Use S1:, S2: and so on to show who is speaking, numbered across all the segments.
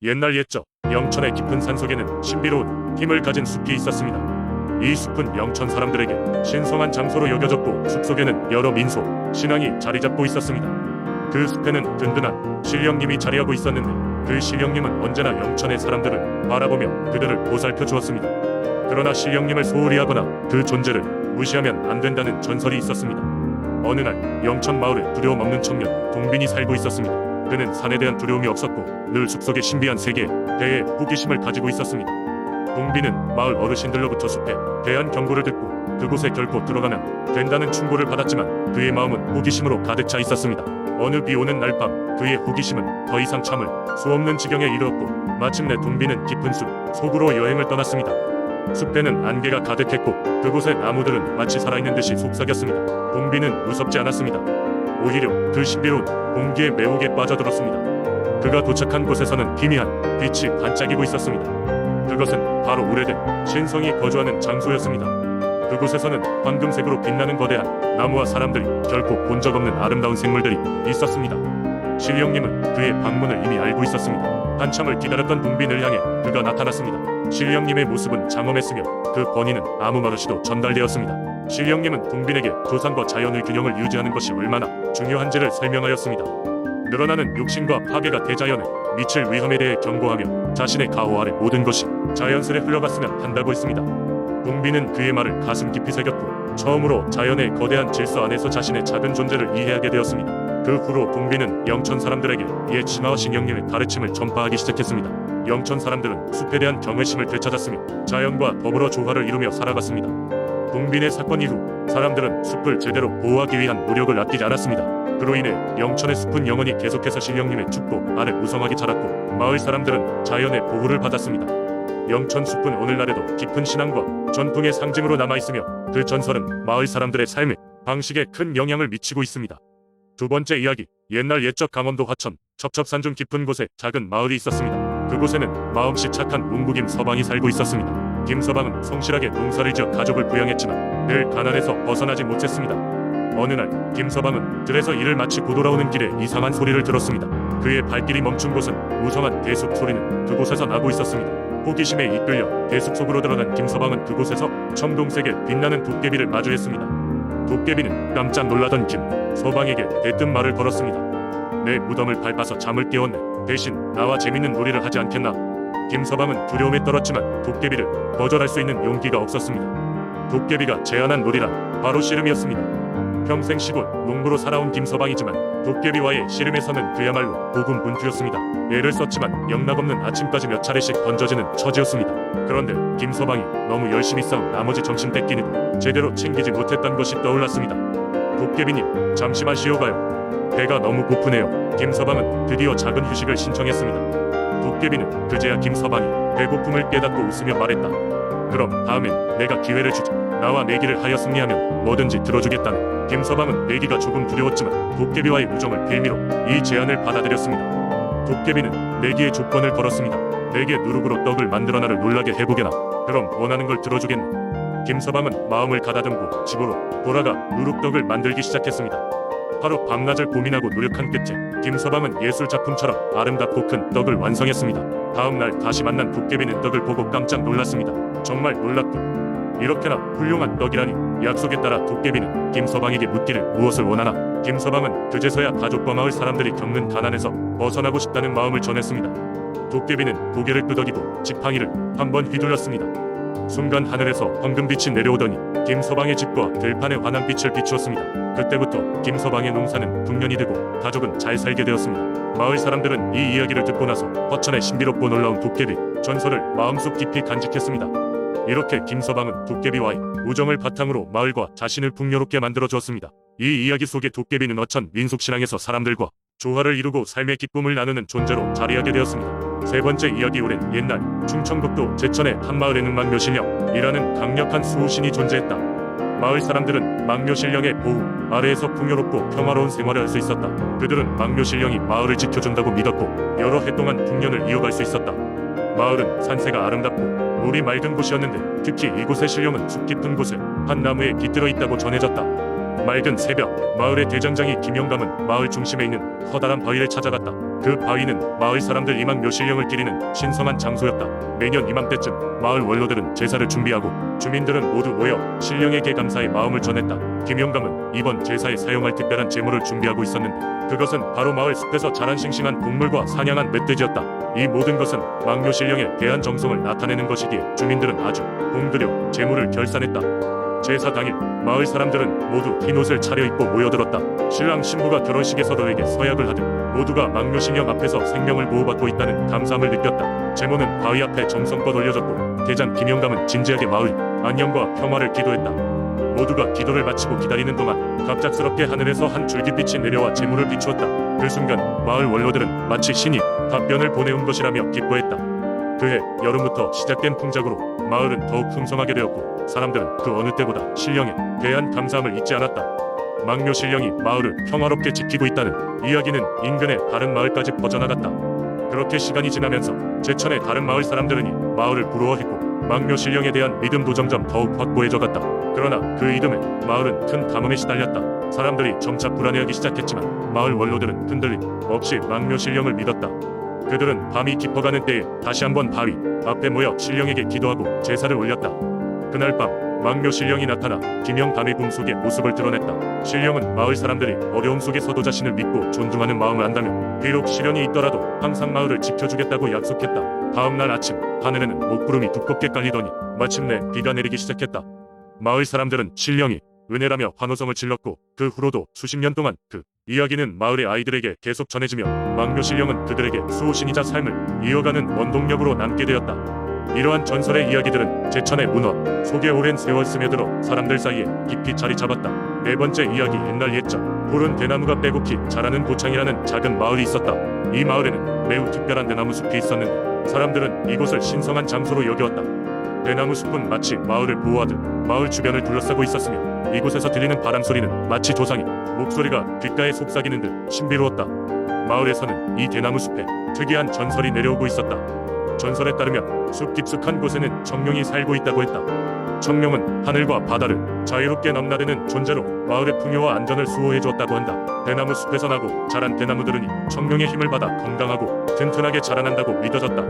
S1: 옛날 옛적 영천의 깊은 산속에는 신비로운 힘을 가진 숲이 있었습니다. 이 숲은 영천 사람들에게 신성한 장소로 여겨졌고 숲속에는 여러 민속, 신앙이 자리잡고 있었습니다. 그 숲에는 든든한 신령님이 자리하고 있었는데 그 신령님은 언제나 영천의 사람들을 바라보며 그들을 보살펴 주었습니다. 그러나 신령님을 소홀히 하거나 그 존재를 무시하면 안 된다는 전설이 있었습니다. 어느 날 영천 마을에 두려움 없는 청년 동빈이 살고 있었습니다. 그는 산에 대한 두려움이 없었고 늘 숲속의 신비한 세계에 대해 호기심을 가지고 있었습니다. 동빈은 마을 어르신들로부터 숲에 대한 경고를 듣고 그곳에 결코 들어가면 된다는 충고를 받았지만 그의 마음은 호기심으로 가득 차 있었습니다. 어느 비 오는 날 밤 그의 호기심은 더 이상 참을 수 없는 지경에 이르렀고 마침내 동빈은 깊은 숲 속으로 여행을 떠났습니다. 숲에는 안개가 가득했고 그곳의 나무들은 마치 살아있는 듯이 속삭였습니다. 동빈은 무섭지 않았습니다. 오히려 그 신비로운 공기에 매우게 빠져들었습니다. 그가 도착한 곳에서는 희미한 빛이 반짝이고 있었습니다. 그것은 바로 오래된 신성이 거주하는 장소였습니다. 그곳에서는 황금색으로 빛나는 거대한 나무와 사람들이 결코 본 적 없는 아름다운 생물들이 있었습니다. 신령님은 그의 방문을 이미 알고 있었습니다. 한참을 기다렸던 동빈을 향해 그가 나타났습니다. 신령님의 모습은 장엄했으며 그 권위는 아무 말 없이도 전달되었습니다. 신령님은 동빈에게 조상과 자연의 균형을 유지하는 것이 얼마나 중요한지를 설명하였습니다. 늘어나는 욕심과 파괴가 대자연에 미칠 위험에 대해 경고하며 자신의 가호 아래 모든 것이 자연스레 흘러갔으면 한다고 했습니다. 동빈은 그의 말을 가슴 깊이 새겼고 처음으로 자연의 거대한 질서 안에서 자신의 작은 존재를 이해하게 되었습니다. 그 후로 동빈은 영천 사람들에게 옛 신화와 신령님의 가르침을 전파하기 시작했습니다. 영천 사람들은 숲에 대한 경외심을 되찾았으며 자연과 더불어 조화를 이루며 살아갔습니다. 동빈의 사건 이후 사람들은 숲을 제대로 보호하기 위한 노력을 아끼지 않았습니다. 그로 인해 영천의 숲은 영원히 계속해서 신령님의 축복 아래 무성하게 자랐고 마을 사람들은 자연의 보호를 받았습니다. 영천 숲은 오늘날에도 깊은 신앙과 전통의 상징으로 남아있으며 그 전설은 마을 사람들의 삶의 방식에 큰 영향을 미치고 있습니다. 두 번째 이야기, 옛날 옛적 강원도 화천 첩첩산 중 깊은 곳에 작은 마을이 있었습니다. 그곳에는 마음씨 착한 농부 김서방이 살고 있었습니다. 김서방은 성실하게 농사를 지어 가족을 부양했지만 늘 가난에서 벗어나지 못했습니다. 어느 날 김서방은 들에서 일을 마치고 돌아오는 길에 이상한 소리를 들었습니다. 그의 발길이 멈춘 곳은 무성한 대숲 소리는 그곳에서 나고 있었습니다. 호기심에 이끌려 대숲 속으로 들어간 김서방은 그곳에서 청동색의 빛나는 도깨비를 마주했습니다. 도깨비는 깜짝 놀라던 김서방에게 대뜸 말을 걸었습니다. 내 무덤을 밟아서 잠을 깨웠네. 대신 나와 재밌는 놀이를 하지 않겠나? 김서방은 두려움에 떨었지만 도깨비를 거절할 수 있는 용기가 없었습니다. 도깨비가 제안한 놀이란 바로 씨름이었습니다. 평생 시골 농부로 살아온 김서방이지만 도깨비와의 씨름에서는 그야말로 고군분투였습니다. 애를 썼지만 영락없는 아침까지 몇 차례씩 던져지는 처지였습니다. 그런데 김서방이 너무 열심히 싸운 나머지 점심 때끼니도 제대로 챙기지 못했던 것이 떠올랐습니다. 도깨비님, 잠시만 쉬어가요. 배가 너무 고프네요. 김서방은 드디어 작은 휴식을 신청했습니다. 도깨비는 그제야 김서방이 배고픔을 깨닫고 웃으며 말했다. 그럼 다음엔 내가 기회를 주지. 나와 내기를 하여 승리하면 뭐든지 들어주겠다네. 김서방은 내기가 조금 두려웠지만 도깨비와의 우정을 빌미로 이 제안을 받아들였습니다. 도깨비는 내기의 조건을 걸었습니다. 내게 누룩으로 떡을 만들어 나를 놀라게 해보게나. 그럼 원하는 걸 들어주겠네. 김서방은 마음을 가다듬고 집으로 돌아가 누룩떡을 만들기 시작했습니다. 하루 밤낮을 고민하고 노력한 끝에 김서방은 예술작품처럼 아름답고 큰 떡을 완성했습니다. 다음 날 다시 만난 도깨비는 떡을 보고 깜짝 놀랐습니다. 정말 놀랍군. 이렇게나 훌륭한 떡이라니. 약속에 따라 도깨비는 김서방에게 묻기를 무엇을 원하나. 김서방은 그제서야 가족과 마을 사람들이 겪는 가난에서 벗어나고 싶다는 마음을 전했습니다. 도깨비는 고개를 끄덕이고 지팡이를 한번 휘둘렀습니다. 순간 하늘에서 황금빛이 내려오더니 김서방의 집과 들판에 환한 빛을 비추었습니다. 그때부터 김서방의 농사는 풍년이 되고 가족은 잘 살게 되었습니다. 마을 사람들은 이 이야기를 듣고 나서 화천의 신비롭고 놀라운 도깨비 전설을 마음속 깊이 간직했습니다. 이렇게 김서방은 도깨비와의 우정을 바탕으로 마을과 자신을 풍요롭게 만들어 주었습니다. 이 이야기 속의 도깨비는 어천 민속신앙에서 사람들과 조화를 이루고 삶의 기쁨을 나누는 존재로 자리하게 되었습니다. 세 번째 이야기, 오랜 옛날 충청북도 제천의 한 마을에는 망묘신령이라는 강력한 수호신이 존재했다. 마을 사람들은 망묘신령의 보호 아래에서 풍요롭고 평화로운 생활을 할 수 있었다. 그들은 망묘신령이 마을을 지켜준다고 믿었고 여러 해 동안 풍년을 이어갈 수 있었다. 마을은 산세가 아름답고 물이 맑은 곳이었는데 특히 이곳의 신령은 숲 깊은 곳에 한 나무에 깃들어 있다고 전해졌다. 맑은 새벽, 마을의 대장장이 김영감은 마을 중심에 있는 커다란 바위를 찾아갔다. 그 바위는 마을 사람들 2만 묘실령을 기리는 신성한 장소였다. 매년 이맘때쯤 마을 원로들은 제사를 준비하고 주민들은 모두 모여 신령에게 감사의 마음을 전했다. 김영감은 이번 제사에 사용할 특별한 제물을 준비하고 있었는데 그것은 바로 마을 숲에서 자란 싱싱한 곡물과 사냥한 멧돼지였다. 이 모든 것은 망묘신령에 대한 정성을 나타내는 것이기에 주민들은 아주 공들여 제물을 결산했다. 제사 당일 마을 사람들은 모두 흰옷을 차려입고 모여들었다. 신랑 신부가 결혼식에 서로에게 서약을 하듯 모두가 망묘신령 앞에서 생명을 보호받고 있다는 감사함을 느꼈다. 제모는 바위 앞에 정성껏 올려졌고 대장 김영감은 진지하게 마을 안녕과 평화를 기도했다. 모두가 기도를 마치고 기다리는 동안 갑작스럽게 하늘에서 한 줄기빛이 내려와 제물을 비추었다. 그 순간 마을 원로들은 마치 신이 답변을 보내온 것이라며 기뻐했다. 그해 여름부터 시작된 풍작으로 마을은 더욱 풍성하게 되었고 사람들은 그 어느 때보다 신령에 대한 감사함을 잊지 않았다. 망묘 신령이 마을을 평화롭게 지키고 있다는 이야기는 인근의 다른 마을까지 퍼져나갔다. 그렇게 시간이 지나면서 제천의 다른 마을 사람들은 이 마을을 부러워했고 망묘 신령에 대한 믿음도 점점 더욱 확고해져 갔다. 그러나 그 이듬해 마을은 큰 가뭄에 시달렸다. 사람들이 점차 불안해하기 시작했지만 마을 원로들은 흔들림 없이 망묘 신령을 믿었다. 그들은 밤이 깊어가는 때에 다시 한번 바위 앞에 모여 신령에게 기도하고 제사를 올렸다. 그날 밤 망묘 신령이 나타나 김영감의 꿈속의 모습을 드러냈다. 신령은 마을 사람들이 어려움 속에서도 자신을 믿고 존중하는 마음을 안다며 비록 시련이 있더라도 항상 마을을 지켜주겠다고 약속했다. 다음 날 아침 하늘에는 먹구름이 두껍게 깔리더니 마침내 비가 내리기 시작했다. 마을 사람들은 신령이 은혜라며 환호성을 질렀고 그 후로도 수십 년 동안 그 이야기는 마을의 아이들에게 계속 전해지며 망묘 신령은 그들에게 수호신이자 삶을 이어가는 원동력으로 남게 되었다. 이러한 전설의 이야기들은 제천의 문화 속에 오랜 세월 스며들어 사람들 사이에 깊이 자리 잡았다. 네 번째 이야기. 옛날 옛적 푸른 대나무가 빼곡히 자라는 고창이라는 작은 마을이 있었다. 이 마을에는 매우 특별한 대나무 숲이 있었는데 사람들은 이곳을 신성한 장소로 여겨왔다. 대나무 숲은 마치 마을을 보호하듯 마을 주변을 둘러싸고 있었으며 이곳에서 들리는 바람소리는 마치 조상의 목소리가 귓가에 속삭이는 듯 신비로웠다. 마을에서는 이 대나무 숲에 특이한 전설이 내려오고 있었다. 전설에 따르면 숲 깊숙한 곳에는 청룡이 살고 있다고 했다. 청룡은 하늘과 바다를 자유롭게 넘나드는 존재로 마을의 풍요와 안전을 수호해 주었다고 한다. 대나무 숲에서 나고 자란 대나무들은 청룡의 힘을 받아 건강하고 튼튼하게 자라난다고 믿어졌다.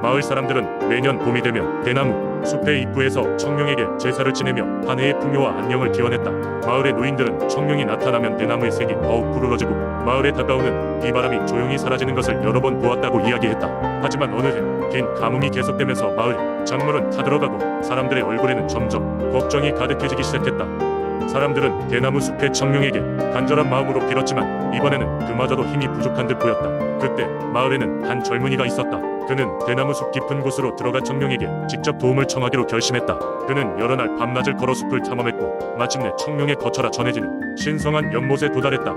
S1: 마을 사람들은 매년 봄이 되면 대나무 숲의 입구에서 청룡에게 제사를 지내며 한 해의 풍요와 안녕을 기원했다. 마을의 노인들은 청룡이 나타나면 대나무의 색이 더욱 푸르러지고 마을에 다가오는 비바람이 조용히 사라지는 것을 여러 번 보았다고 이야기했다. 하지만 어느 해 긴 가뭄이 계속되면서 마을 작물은 타들어가고 사람들의 얼굴에는 점점 걱정이 가득해지기 시작했다. 사람들은 대나무 숲의 청룡에게 간절한 마음으로 빌었지만 이번에는 그마저도 힘이 부족한 듯 보였다. 그때 마을에는 한 젊은이가 있었다. 그는 대나무 숲 깊은 곳으로 들어가 청룡에게 직접 도움을 청하기로 결심했다. 그는 여러 날 밤낮을 걸어 숲을 탐험했고 마침내 청룡의 거처라 전해지는 신성한 연못에 도달했다.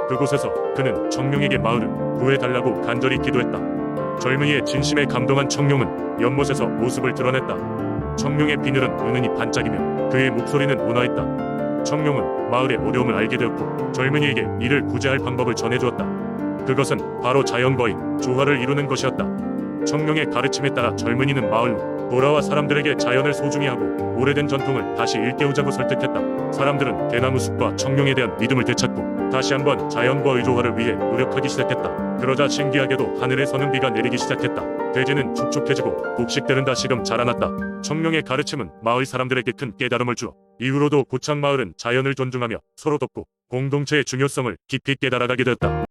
S1: 그곳에서 그는 청룡에게 마을을 구해달라고 간절히 기도했다. 젊은이의 진심에 감동한 청룡은 연못에서 모습을 드러냈다. 청룡의 비늘은 은은히 반짝이며 그의 목소리는 온화했다. 청룡은 마을의 어려움을 알게 되었고 젊은이에게 이를 구제할 방법을 전해주었다. 그것은 바로 자연과의 조화를 이루는 것이었다. 청룡의 가르침에 따라 젊은이는 마을로 돌아와 사람들에게 자연을 소중히 하고 오래된 전통을 다시 일깨우자고 설득했다. 사람들은 대나무 숲과 청룡에 대한 믿음을 되찾고 다시 한번 자연과의 조화를 위해 노력하기 시작했다. 그러자 신기하게도 하늘에서는 비가 내리기 시작했다. 대지는 축축해지고 곡식들은 다시금 자라났다. 청룡의 가르침은 마을 사람들에게 큰 깨달음을 주어 이후로도 고창 마을은 자연을 존중하며 서로 돕고 공동체의 중요성을 깊이 깨달아가게 되었다.